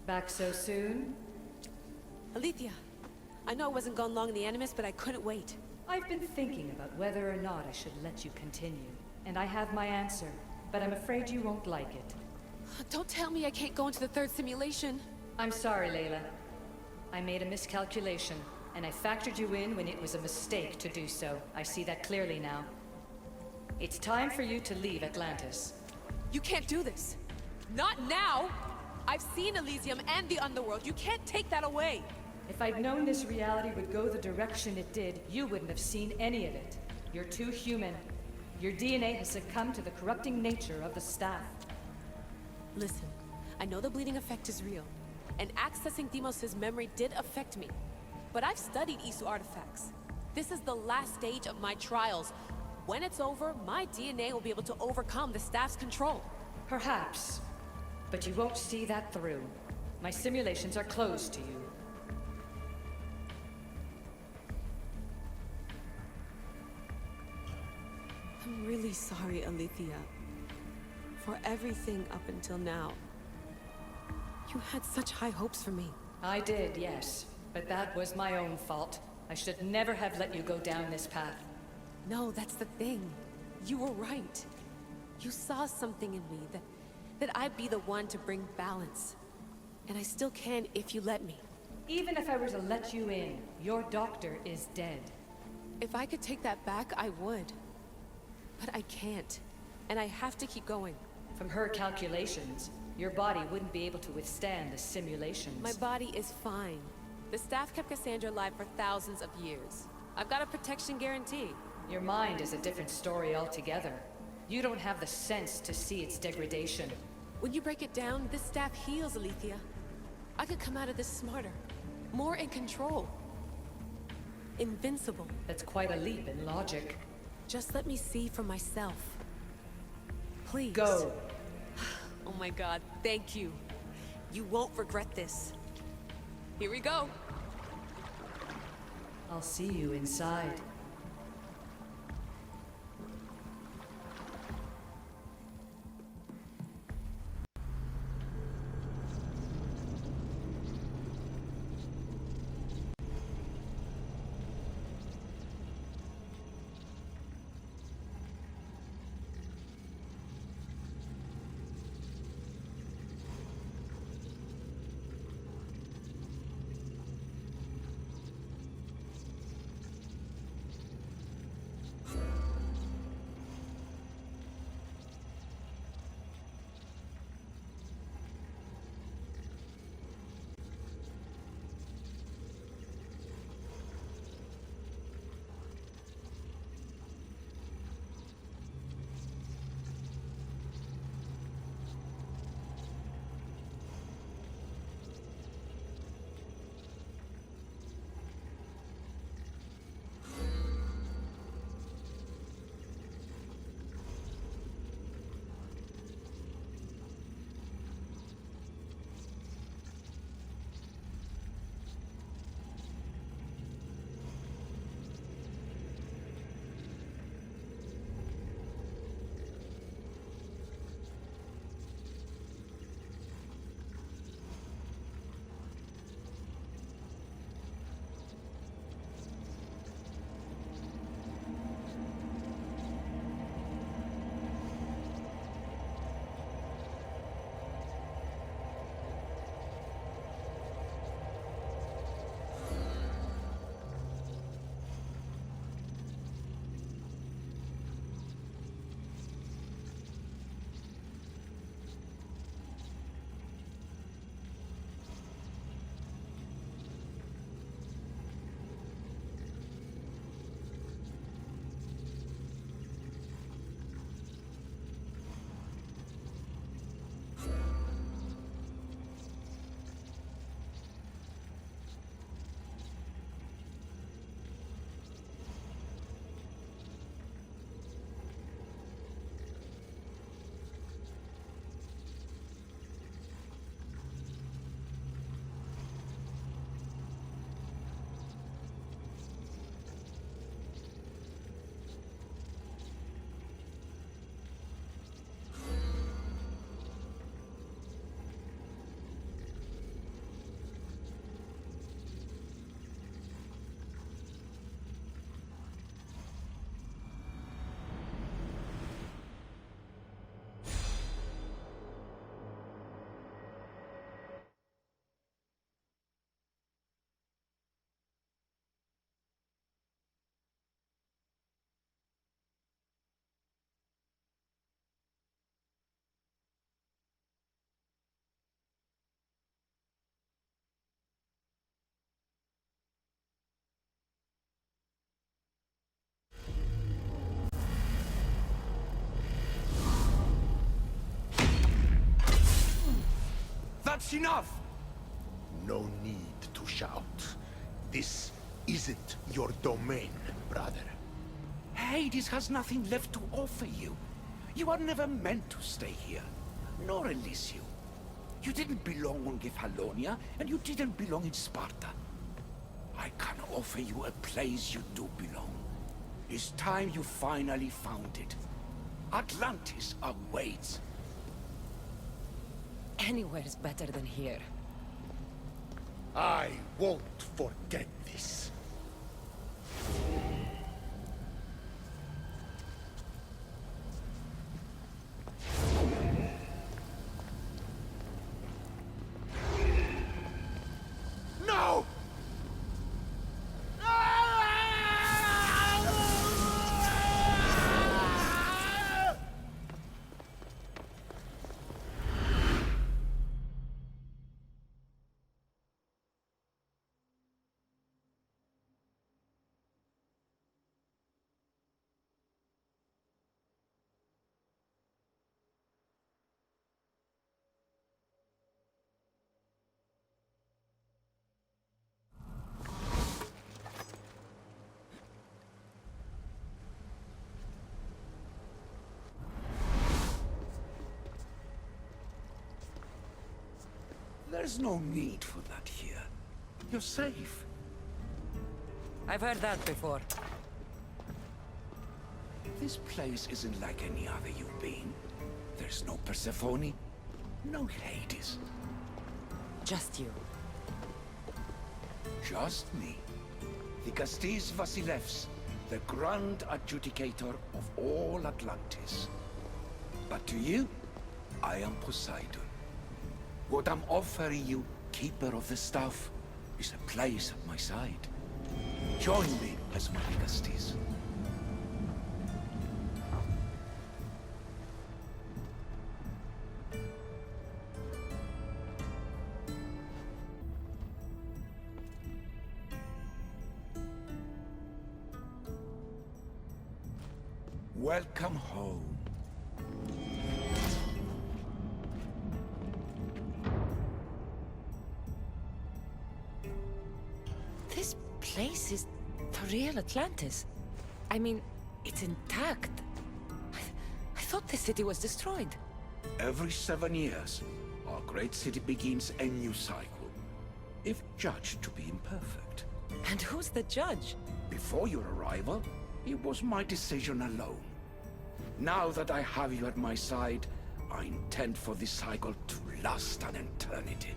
Back so soon? Alethea, I know I wasn't gone long in the Animus, but I couldn't wait. I've been thinking about whether or not I should let you continue. And I have my answer, but I'm afraid you won't like it. Don't tell me I can't go into the third simulation. I'm sorry, Layla. I made a miscalculation, and I factored you in when it was a mistake to do so. I see that clearly now. It's time for you to leave Atlantis. You can't do this. Not now! I've seen Elysium and the Underworld. You can't take that away! If I'd known this reality would go the direction it did, you wouldn't have seen any of it. You're too human. Your DNA has succumbed to the corrupting nature of the staff. Listen, I know the bleeding effect is real, and accessing Deimos' memory did affect me. But I've studied Isu artifacts. This is the last stage of my trials. When it's over, my DNA will be able to overcome the staff's control. Perhaps. But you won't see that through. My simulations are closed to you. I'm really sorry, Alethea. For everything up until now. You had such high hopes for me. I did, yes. But that was my own fault. I should never have let you go down this path. No, that's the thing. You were right. You saw something in me that I'd be the one to bring balance. And I still can if you let me. Even if I were to let you in, your doctor is dead. If I could take that back, I would. But I can't. And I have to keep going. From her calculations, your body wouldn't be able to withstand the simulations. My body is fine. The staff kept Cassandra alive for thousands of years. I've got a protection guarantee. Your mind is a different story altogether. You don't have the sense to see its degradation. When you break it down, this staff heals, Alethea. I could come out of this smarter, more in control. Invincible. That's quite a leap in logic. Just let me see for myself. Please. Go. Oh my god, thank you. You won't regret this. Here we go. I'll see you inside. That's enough! No need to shout. This isn't your domain, brother. Hades has nothing left to offer you. You are never meant to stay here, nor Elysium. You didn't belong on Kefalonia, and you didn't belong in Sparta. I can offer you a place you do belong. It's time you finally found it. Atlantis awaits. Anywhere's better than here. I won't forget this. No! There's no need for that here. You're safe. I've heard that before. This place isn't like any other you've been. There's no Persephone, no Hades. Just you. Just me. The Castis Vasilevs, the grand adjudicator of all Atlantis. But to you, I am Poseidon. What I'm offering you, Keeper of the Staff, is a place at my side. Join me as my Castis. Welcome home. This place is the real Atlantis. I mean, it's intact. I thought the city was destroyed. Every 7 years, our great city begins a new cycle, if judged to be imperfect. And who's the judge? Before your arrival, it was my decision alone. Now that I have you at my side, I intend for this cycle to last an eternity.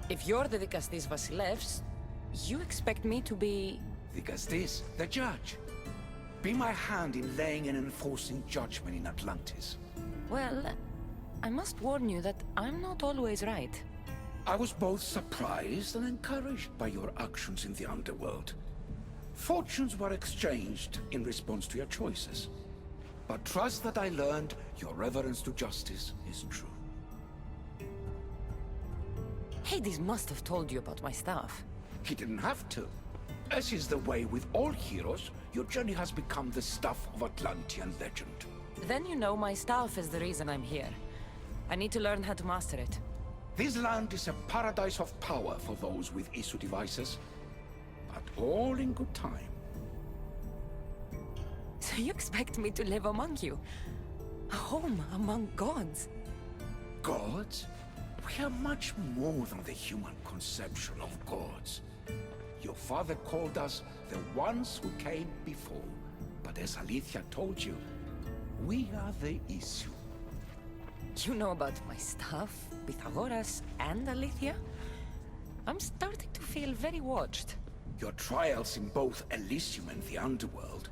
If you're the Dikastis Vasilevs, you expect me to be... Dikastis, the judge. Be my hand in laying and enforcing judgment in Atlantis. Well, I must warn you that I'm not always right. I was both surprised and encouraged by your actions in the underworld. Fortunes were exchanged in response to your choices. But trust that I learned your reverence to justice is true. Hades must have told you about my staff. He didn't have to. As is the way with all heroes, your journey has become the stuff of Atlantean legend. Then you know my staff is the reason I'm here. I need to learn how to master it. This land is a paradise of power for those with issue devices. But all in good time. So you expect me to live among you? A home among gods? Gods? We are much more than the human conception of gods. Your father called us the ones who came before. But as Alethea told you, we are the issue. You know about my staff, Pythagoras, and Alethea? I'm starting to feel very watched. Your trials in both Elysium and the underworld.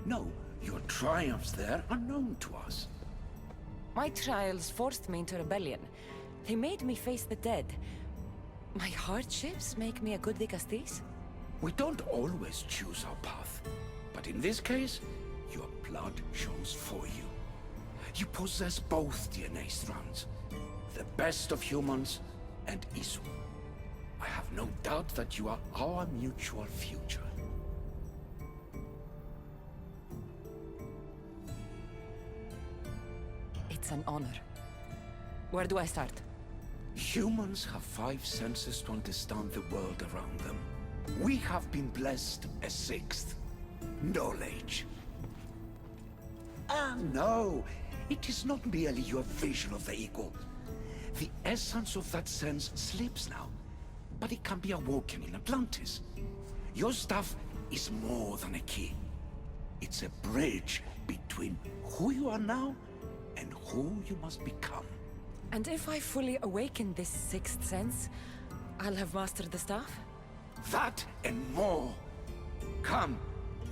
No, your triumphs there are known to us. My trials forced me into rebellion. They made me face the dead. My hardships make me a good Dikastis? We don't always choose our path. But in this case, your blood shows for you. You possess both DNA strands. The best of humans and Isu. I have no doubt that you are our mutual future. It's an honor. Where do I start? Humans have 5 senses to understand the world around them. We have been blessed a 6th. Knowledge. Ah, no. It is not merely your vision of the ego. The essence of that sense slips now, but it can be awoken in Atlantis. Your stuff is more than a key. It's a bridge between who you are now and who you must become. And if I fully awaken this 6th sense, I'll have mastered the staff? That and more. Come,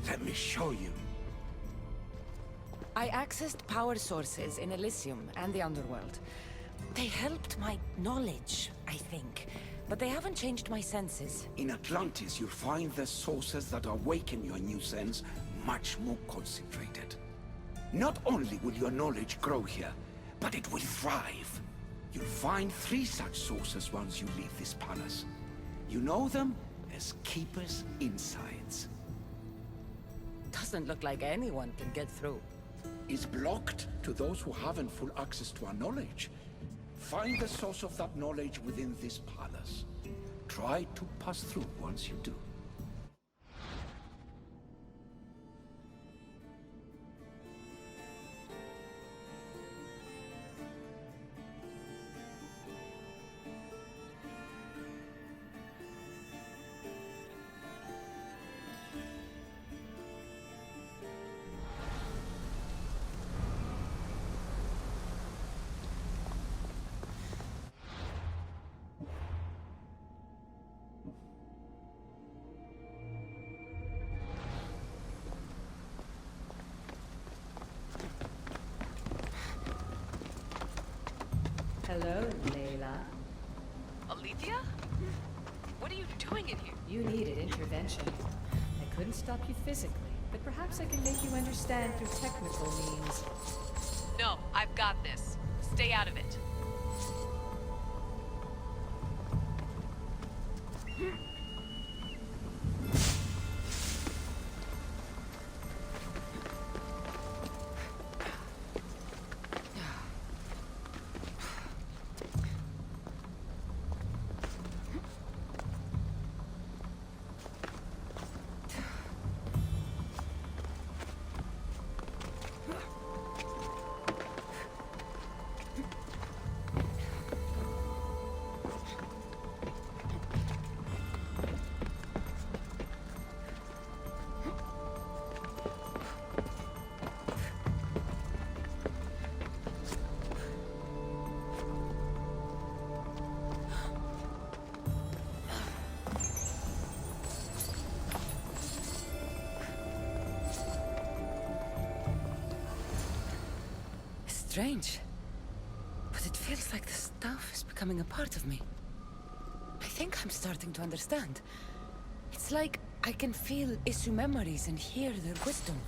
let me show you. I accessed power sources in Elysium and the Underworld. They helped my knowledge, I think. But they haven't changed my senses. In Atlantis, you'll find the sources that awaken your new sense much more concentrated. Not only will your knowledge grow here, but it will thrive. You'll find 3 such sources once you leave this palace. You know them as Keeper's Insides. Doesn't look like anyone can get through. Is blocked to those who haven't full access to our knowledge. Find the source of that knowledge within this palace. Try to pass through once you do. Hello, Layla. Alethea? What are you doing in here? You needed intervention. I couldn't stop you physically, but perhaps I can make you understand through technical means. No, I've got this. Stay out of it. Strange. But it feels like the staff is becoming a part of me. I think I'm starting to understand. It's like I can feel Isu memories and hear their wisdom.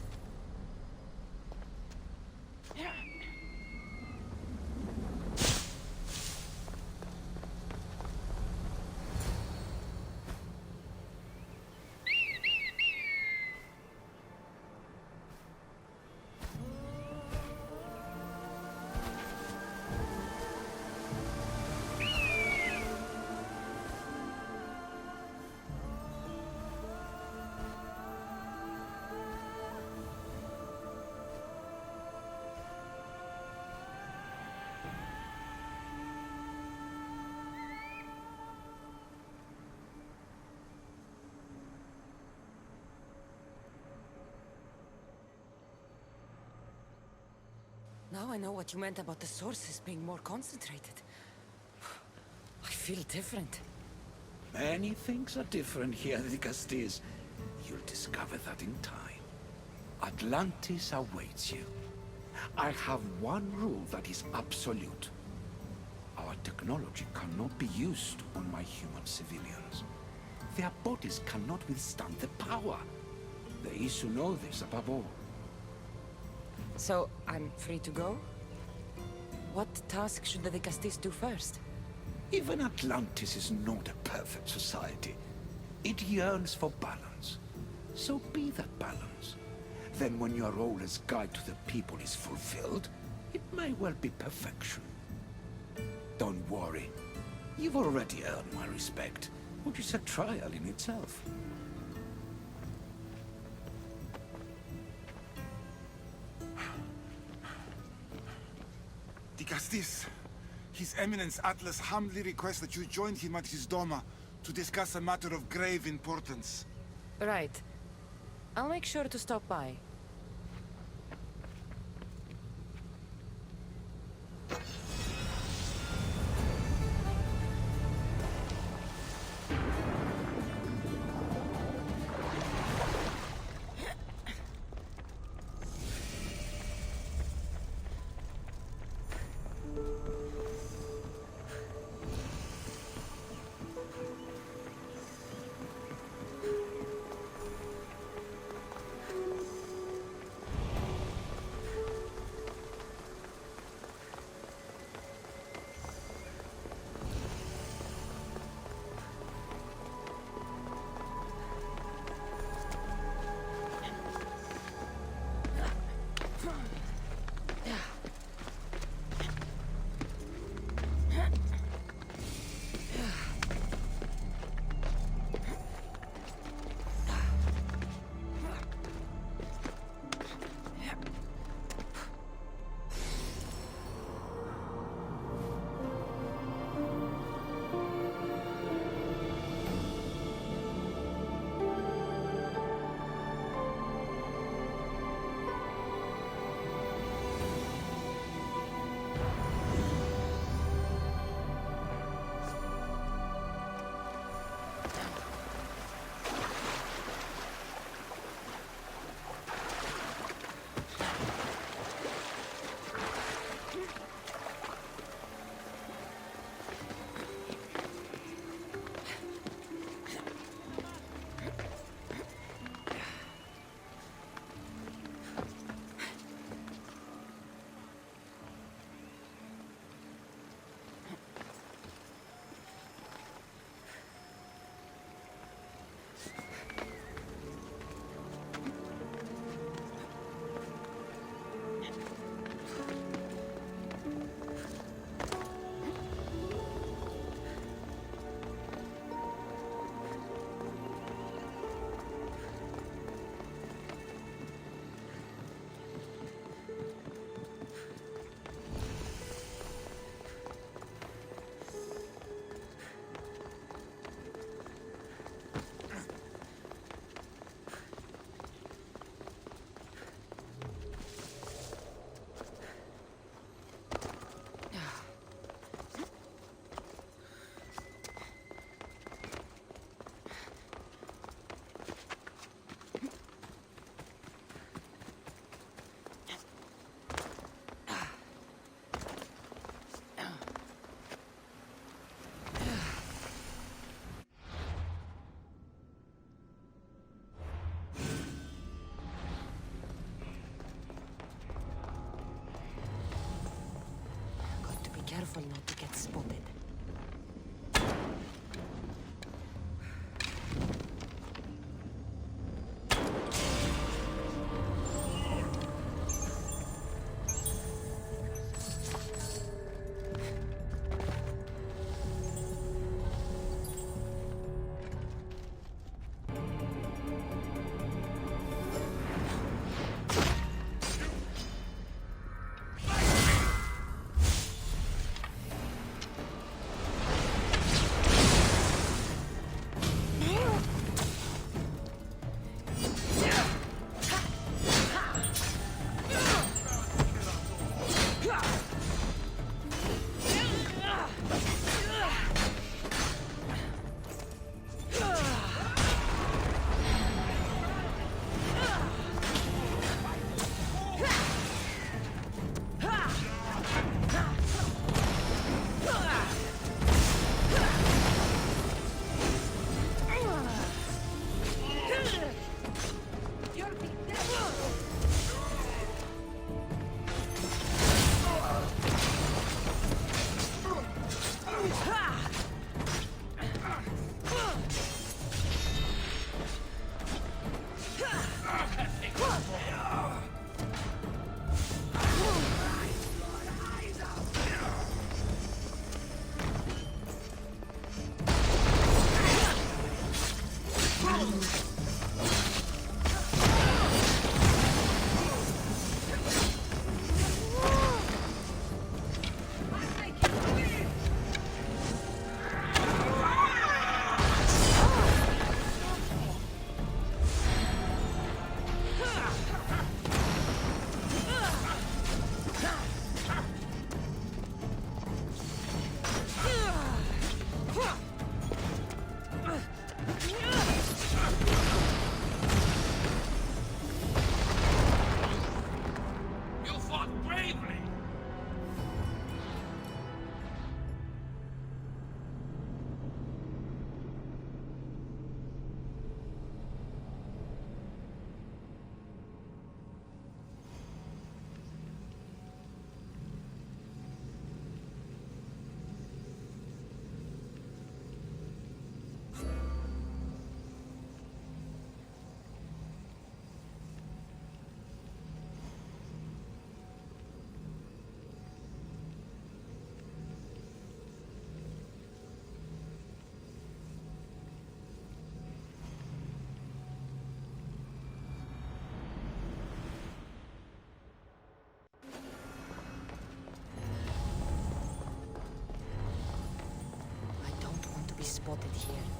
Now I know what you meant about the sources being more concentrated. I feel different. Many things are different here at the Castillas. You'll discover that in time. Atlantis awaits you. I have one rule that is absolute. Our technology cannot be used on my human civilians. Their bodies cannot withstand the power. The Isu know this above all. So, I'm free to go? What task should the Castis do first? Even Atlantis is not a perfect society. It yearns for balance. So be that balance. Then when your role as guide to the people is fulfilled, it may well be perfection. Don't worry. You've already earned my respect, which is a trial in itself. Dicastis, His Eminence Atlas humbly requests that you join him at his Doma to discuss a matter of grave importance. Right. I'll make sure to stop by. Careful not to get spotted. spotted here.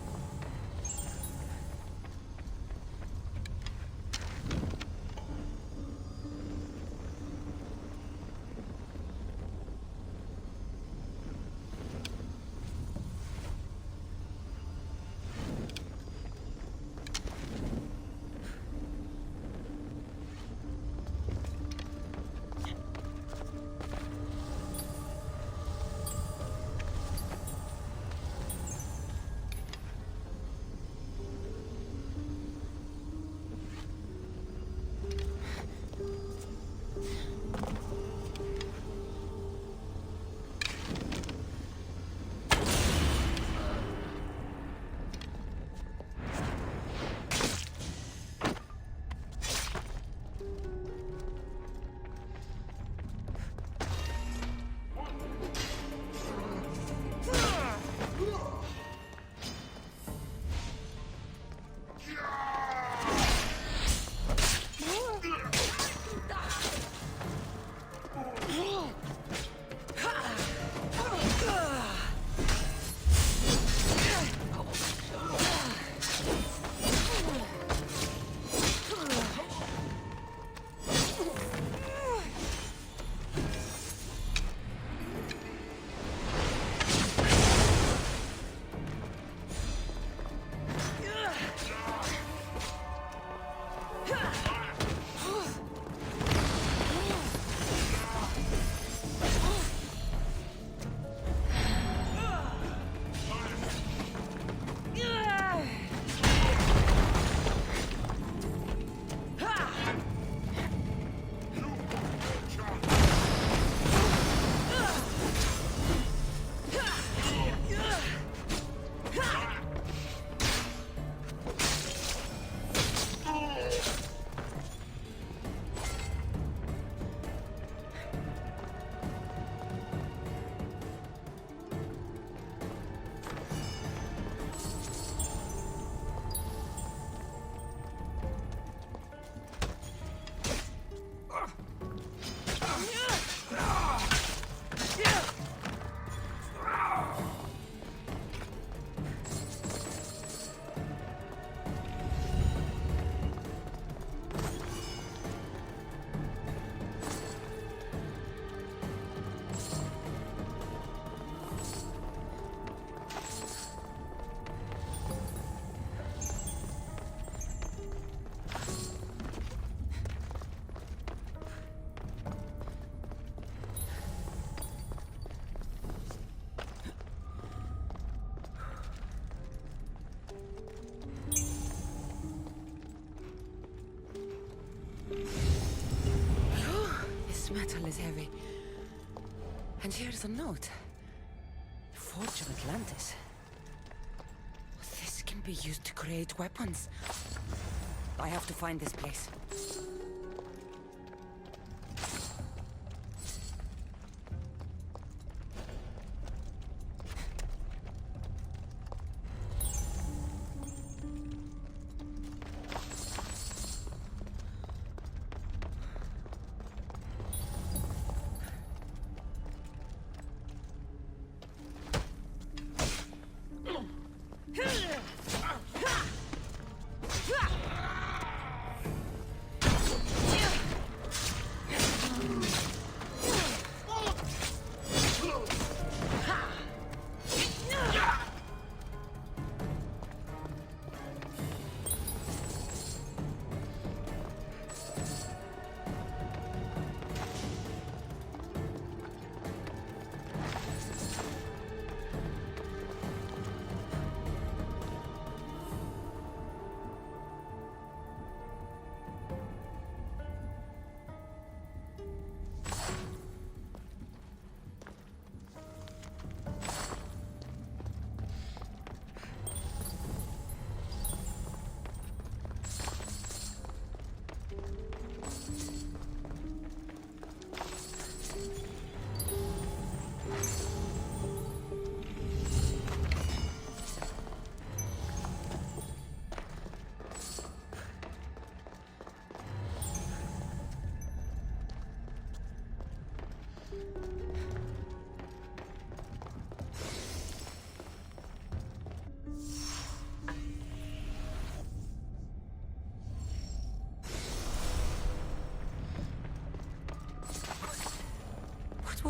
Metal is heavy. And here's a note. The Forge of Atlantis. This can be used to create weapons. I have to find this place.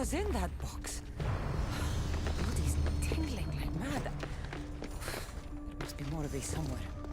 was in that box? Body's tingling like mad. There must be more of these somewhere.